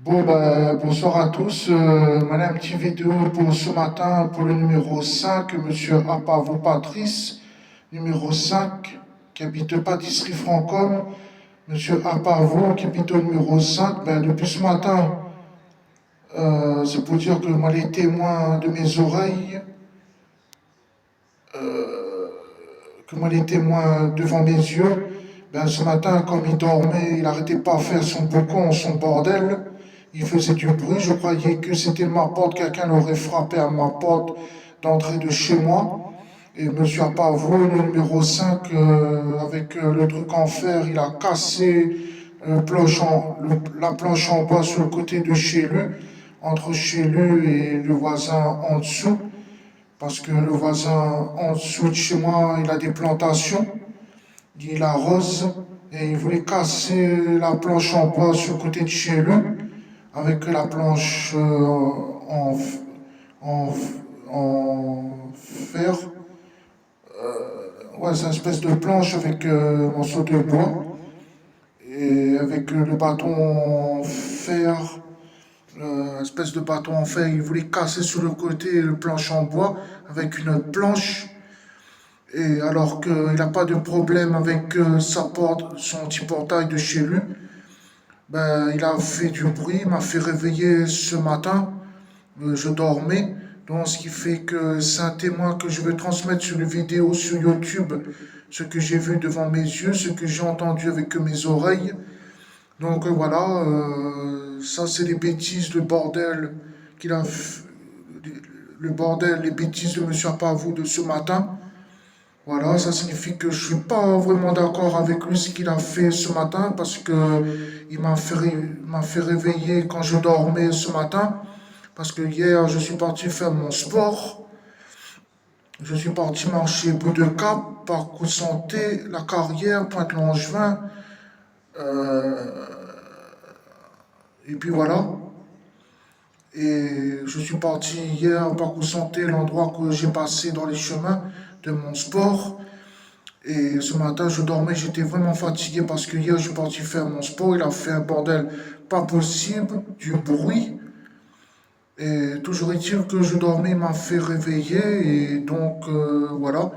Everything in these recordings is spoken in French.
Bon, bah, bonsoir à tous. Voilà une petite vidéo pour ce matin pour le numéro 5, Monsieur Apavo Patrice, numéro 5, qui habite Pâtisserie Francôme. Monsieur Apavo, qui habite au numéro 5, ben, depuis ce matin, c'est pour dire que moi, les témoins de mes oreilles, que moi, les témoins devant mes yeux, ben, ce matin, comme il dormait, il n'arrêtait pas à faire son boucan, son bordel. Il faisait du bruit, je croyais que c'était ma porte, quelqu'un aurait frappé à ma porte d'entrée de chez moi. Et monsieur Apavo, le numéro 5, avec le truc en fer, il a cassé la planche en bois sur le côté de chez lui, entre chez lui et le voisin en dessous. Parce que le voisin en dessous de chez moi, il a des plantations, il arrose, et il voulait casser la planche en bois sur le côté de chez lui avec la planche en, en fer. Ouais, c'est une espèce de planche avec un morceau de bois et avec le bâton en fer, espèce de bâton en fer. Il voulait casser sur le côté le planche en bois avec une planche. Et alors qu'il n'a pas de problème avec sa porte, son petit portail de chez lui, ben, il a fait du bruit, il m'a fait réveiller ce matin. Je dormais. Donc, ce qui fait que c'est un témoin que je vais transmettre sur une vidéo sur YouTube, ce que j'ai vu devant mes yeux, ce que j'ai entendu avec mes oreilles. Donc voilà, ça c'est les bêtises, le bordel qu'il a, le bordel, les bêtises de Monsieur Apavou de ce matin. Voilà, ça signifie que je suis pas vraiment d'accord avec lui ce qu'il a fait ce matin parce que m'a fait réveiller quand je dormais ce matin. Parce que hier, je suis parti faire mon sport. Je suis parti marcher bout de cap, parcours santé, la carrière, Pointe-Langevin. Euh, et puis voilà. Et je suis parti hier, parcours santé, l'endroit que j'ai passé dans les chemins de mon sport. Et ce matin, je dormais, j'étais vraiment fatigué parce que hier, je suis parti faire mon sport. Il a fait un bordel pas possible, du bruit. Et toujours est-il que je dormais, il m'a fait réveiller. Et donc, voilà.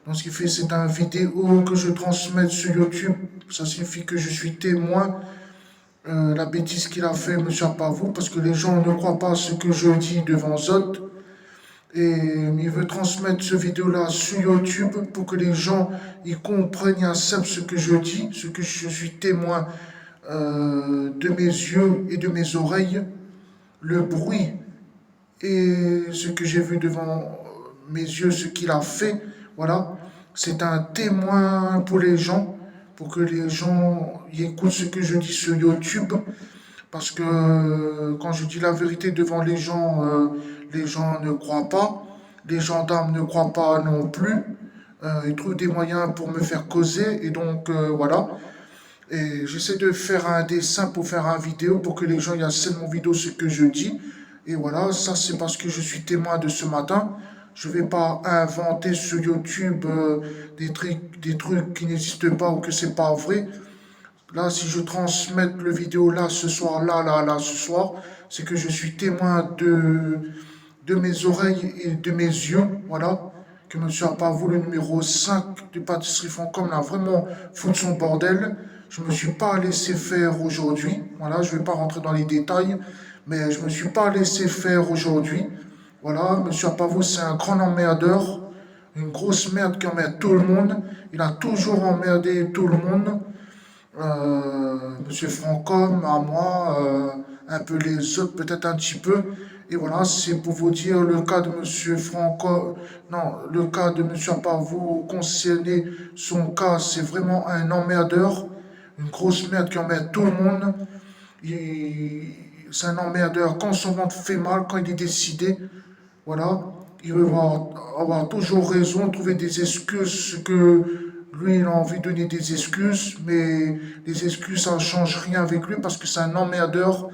Donc, ce qui fait, c'est une vidéo que je transmets sur YouTube. Ça signifie que je suis témoin la bêtise qu'il a fait, monsieur Apavou, parce que les gens ne croient pas ce que je dis devant Zot. Et il veut transmettre ce vidéo-là sur YouTube pour que les gens y comprennent et acceptent ce que je dis, ce que je suis témoin de mes yeux et de mes oreilles, le bruit et ce que j'ai vu devant mes yeux, ce qu'il a fait. Voilà, c'est un témoin pour les gens, pour que les gens y écoutent ce que je dis sur YouTube. Parce que quand je dis la vérité devant les gens ne croient pas. Les gendarmes ne croient pas non plus. Ils trouvent des moyens pour me faire causer. Et donc, voilà. Et j'essaie de faire un dessin pour faire une vidéo pour que les gens y acceptent mon vidéo, ce que je dis. Et voilà, ça c'est parce que je suis témoin de ce matin. Je ne vais pas inventer sur YouTube des trucs qui n'existent pas ou que c'est pas vrai. Là, si je transmets le vidéo là, ce soir, là, ce soir, c'est que je suis témoin de mes oreilles et de mes yeux. Voilà. Que monsieur Apavou, le numéro 5 de Pâtisserie Francôme, a vraiment foutu son bordel. Je ne me suis pas laissé faire aujourd'hui. Voilà, je ne vais pas rentrer dans les détails, mais je ne me suis pas laissé faire aujourd'hui. Voilà, monsieur Apavou, c'est un grand emmerdeur. Une grosse merde qui emmerde tout le monde. Il a toujours emmerdé tout le monde. Monsieur Francom, à moi, un peu les autres, peut-être un petit peu. Et voilà, c'est pour vous dire le cas de Monsieur Francom, non, le cas de Monsieur Apavou concerné, son cas, c'est vraiment un emmerdeur, une grosse merde qui emmerde tout le monde. C'est un emmerdeur quand son ventre fait mal, quand il est décidé, voilà, il va avoir toujours raison, trouver des excuses que lui, il a envie de donner des excuses, mais les excuses, ça ne change rien avec lui parce que c'est un emmerdeur,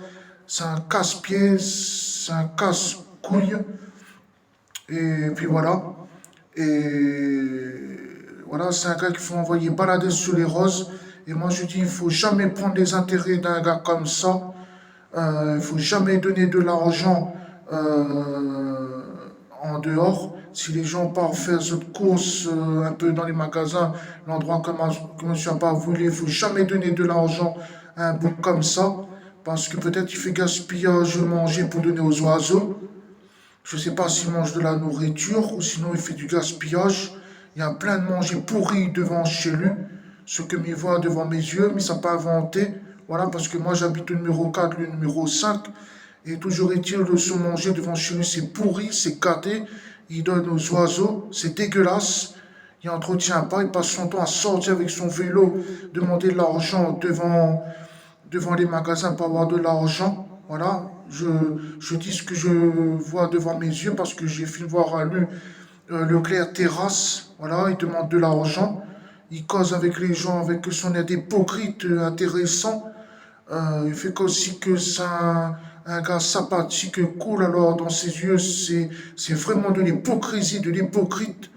c'est un casse-pied, c'est un casse-couille. Et puis voilà. Et voilà, c'est un gars qu'il faut envoyer balader sur les roses. Et moi, je dis, il faut jamais prendre les intérêts d'un gars comme ça. Il ne faut jamais donner de l'argent euh, en dehors. Si les gens partent faire cette course un peu dans les magasins, l'endroit comme je n'ai pas voulu, il ne faut jamais donner de l'argent à un bouc comme ça. Parce que peut-être il fait gaspillage de manger pour donner aux oiseaux. Je ne sais pas s'il mange de la nourriture ou sinon il fait du gaspillage. Il y a plein de manger pourri devant chez lui. Ce que m'y voit devant mes yeux, mais ça n'a pas inventé. Voilà, parce que moi j'habite au numéro 4, le numéro 5. Et toujours est-il de se manger devant chez lui, c'est pourri, c'est gâté. Il donne aux oiseaux, c'est dégueulasse. Il n'entretient pas, il passe son temps à sortir avec son vélo, demander de l'argent devant les magasins pour avoir de l'argent. Voilà, je dis ce que je vois devant mes yeux parce que j'ai fait voir à lui Leclerc Terrasse. Voilà, il demande de l'argent. Il cause avec les gens avec son aide hypocrite intéressant. Il fait aussi que c'est un gars sympathique, cool. Alors, dans ses yeux, c'est vraiment de l'hypocrisie, de l'hypocrite.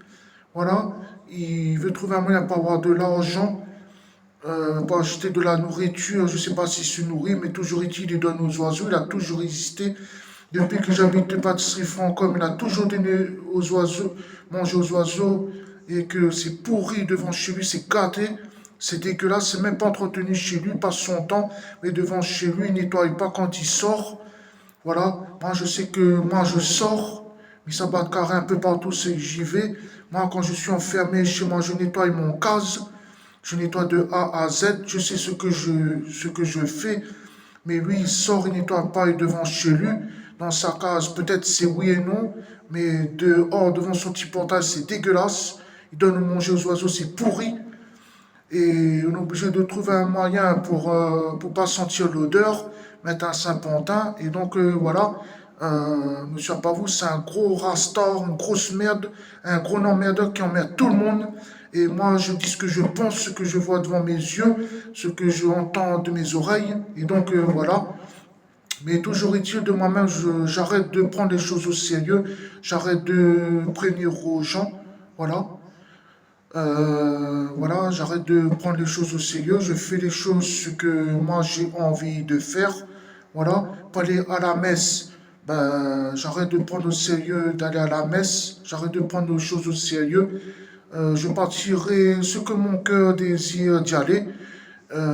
Voilà, il veut trouver un moyen pour avoir de l'argent pour acheter de la nourriture. Je ne sais pas s'il se nourrit, mais toujours est-il, il donne aux oiseaux. Il a toujours existé. Depuis que j'habite de pâtisserie Francom, il a toujours donné aux oiseaux, manger aux oiseaux, et que c'est pourri devant chez lui, c'est gâté. C'est dégueulasse, c'est même pas entretenu chez lui, il passe son temps, mais devant chez lui, il nettoie pas quand il sort. Voilà, moi je sais que moi je sors, mais ça bat de carré un peu partout, c'est que j'y vais. Moi quand je suis enfermé chez moi, je nettoie mon case, je nettoie de A à Z, je sais ce que je fais, mais lui il sort, il nettoie pas, il est devant chez lui, dans sa case, peut-être c'est oui et non, mais dehors, devant son petit portail, c'est dégueulasse. Il donne à manger aux oiseaux, c'est pourri. Et on est obligé de trouver un moyen pour pas sentir l'odeur, mettre un Saint-Pantin. Et donc voilà, Monsieur Pavou, c'est un gros rastor, une grosse merde, un gros emmerdeur qui emmerde tout le monde. Et moi, je dis ce que je pense, ce que je vois devant mes yeux, ce que je entends de mes oreilles. Et donc voilà. Mais toujours est-il de moi-même, j'arrête de prendre les choses au sérieux, j'arrête de prévenir aux gens. Voilà. Voilà, j'arrête de prendre les choses au sérieux, je fais les choses ce que moi j'ai envie de faire. Voilà, pour aller à la messe, ben, j'arrête de prendre au sérieux d'aller à la messe, j'arrête de prendre les choses au sérieux. Je partirai ce que mon cœur désire d'y aller.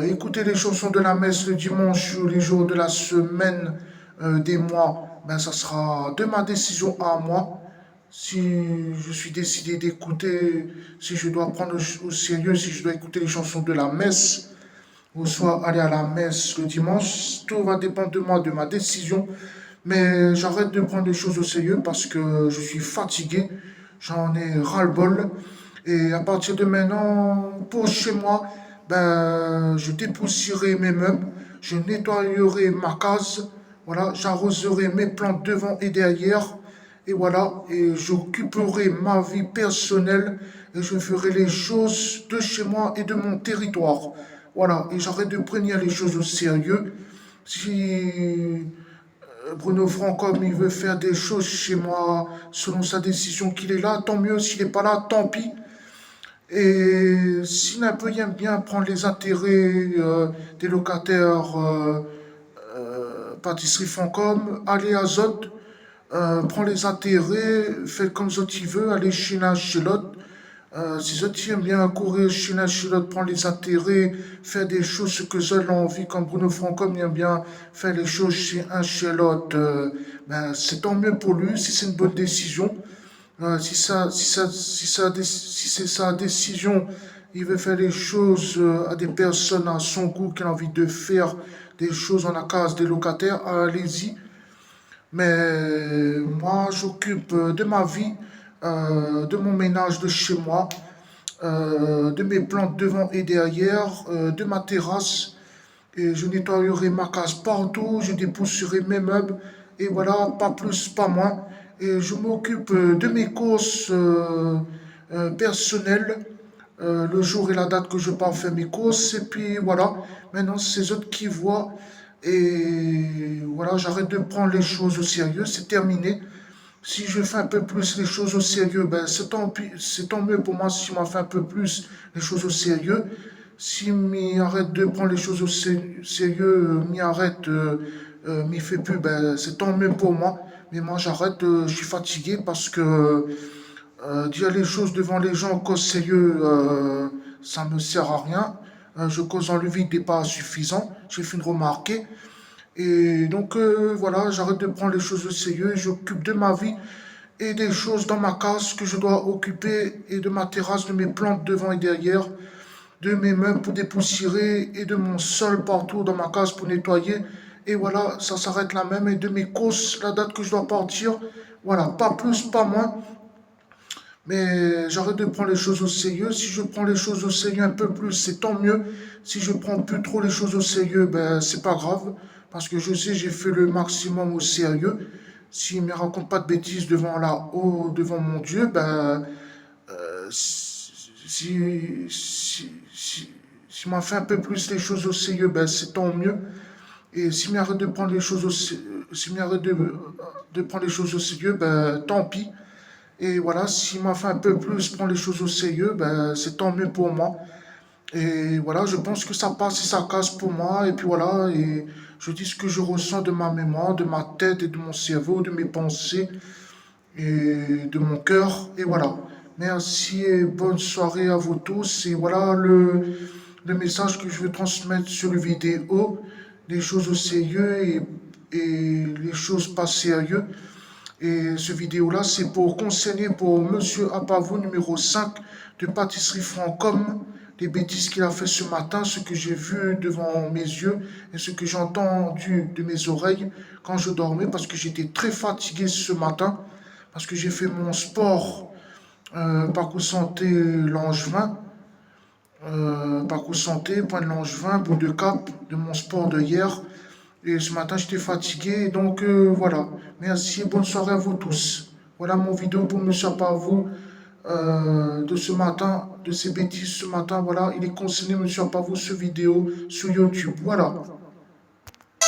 Écouter les chansons de la messe le dimanche ou les jours de la semaine, des mois, ben, ça sera de ma décision à moi. Si je suis décidé d'écouter, si je dois prendre au sérieux, si je dois écouter les chansons de la messe, ou soit aller à la messe le dimanche, tout va dépendre de moi, de ma décision. Mais j'arrête de prendre les choses au sérieux parce que je suis fatigué, j'en ai ras-le-bol. Et à partir de maintenant, pour chez moi, ben, je dépoussiérai mes meubles, je nettoyerai ma case, voilà, j'arroserai mes plantes devant et derrière, et voilà, et j'occuperai ma vie personnelle et je ferai les choses de chez moi et de mon territoire. Voilà, et j'arrête de prendre les choses au sérieux. Si Bruno Franck, comme il veut faire des choses chez moi selon sa décision qu'il est là, tant mieux. S'il n'est pas là, tant pis. Et s'il n'a pas bien prendre les intérêts des locataires pâtisserie Fancom, allez à Zot, prend les intérêts, fait comme Zot il veut, aller chez l'un, chez l'autre. Si Zot aime bien courir chez l'un, chez l'autre, prendre les intérêts, faire des choses ce que Zot a envie, comme Bruno Francom aime bien faire les choses chez un, chez l'autre, ben, c'est tant mieux pour lui, si c'est une bonne décision. Si c'est sa décision, il veut faire les choses à des personnes à son goût, qu'il a envie de faire des choses en la case des locataires, allez-y. Mais moi, j'occupe de ma vie, de mon ménage de chez moi, de mes plantes devant et derrière, de ma terrasse. Et je nettoyerai ma case partout, je dépousserai mes meubles, et voilà, pas plus, pas moins. Et je m'occupe de mes courses personnelles, le jour et la date que je pars faire mes courses, et puis voilà, maintenant c'est les autres qui voient, et voilà, j'arrête de prendre les choses au sérieux, c'est terminé. Si je fais un peu plus les choses au sérieux, ben c'est tant mieux pour moi si je m'en fais un peu plus les choses au sérieux. Si m'y arrête de prendre les choses au sérieux, m'y arrête m'y fait plus, ben, c'est tant mieux pour moi. Mais moi, j'arrête, je suis fatigué parce que dire les choses devant les gens cause sérieux, ça me sert à rien. Je cause dans le vide n'est pas suffisant. J'ai fait une remarquer. Et donc voilà, j'arrête de prendre les choses au sérieux. J'occupe de ma vie et des choses dans ma case que je dois occuper et de ma terrasse, de mes plantes devant et derrière, de mes meubles pour dépoussiérer et de mon sol partout dans ma case pour nettoyer. Et voilà, ça s'arrête là même. Et de mes courses, la date que je dois partir, voilà, pas plus, pas moins. Mais j'arrête de prendre les choses au sérieux. Si je prends les choses au sérieux un peu plus, c'est tant mieux. Si je prends plus trop les choses au sérieux, ben c'est pas grave. Parce que je sais, j'ai fait le maximum au sérieux. S'il ne me raconte pas de bêtises devant là-haut, devant mon Dieu, ben si m'a fait un peu plus les choses au sérieux, ben c'est tant mieux. Et s'il m'arrête de prendre les choses au s'il m'arrête de prendre les choses au sérieux, ben tant pis. Et voilà, s'il m'a fait un peu plus prendre les choses au sérieux, ben, c'est tant mieux pour moi. Et voilà, je pense que ça passe et ça casse pour moi. Et puis voilà, et je dis ce que je ressens de ma mémoire, de ma tête et de mon cerveau, de mes pensées et de mon cœur. Et voilà. Merci et bonne soirée à vous tous. Et voilà le message que je veux transmettre sur le vidéo. Les choses au sérieux et les choses pas sérieuses. Et ce vidéo-là, c'est pour conseiller pour Monsieur Apavo, numéro 5 de Pâtisserie Francom, les bêtises qu'il a fait ce matin, ce que j'ai vu devant mes yeux et ce que j'ai entendu de mes oreilles quand je dormais, parce que j'étais très fatigué ce matin, parce que j'ai fait mon sport parcours santé Langevin, parcours santé, point de Langevin, bout de cap de mon sport de hier. Et ce matin, j'étais fatigué. Donc voilà. Merci et bonne soirée à vous tous. Voilà mon vidéo pour Monsieur Apavo de ce matin, de ces bêtises ce matin. Voilà, il est concerné Monsieur Apavo, ce vidéo sur YouTube. Voilà.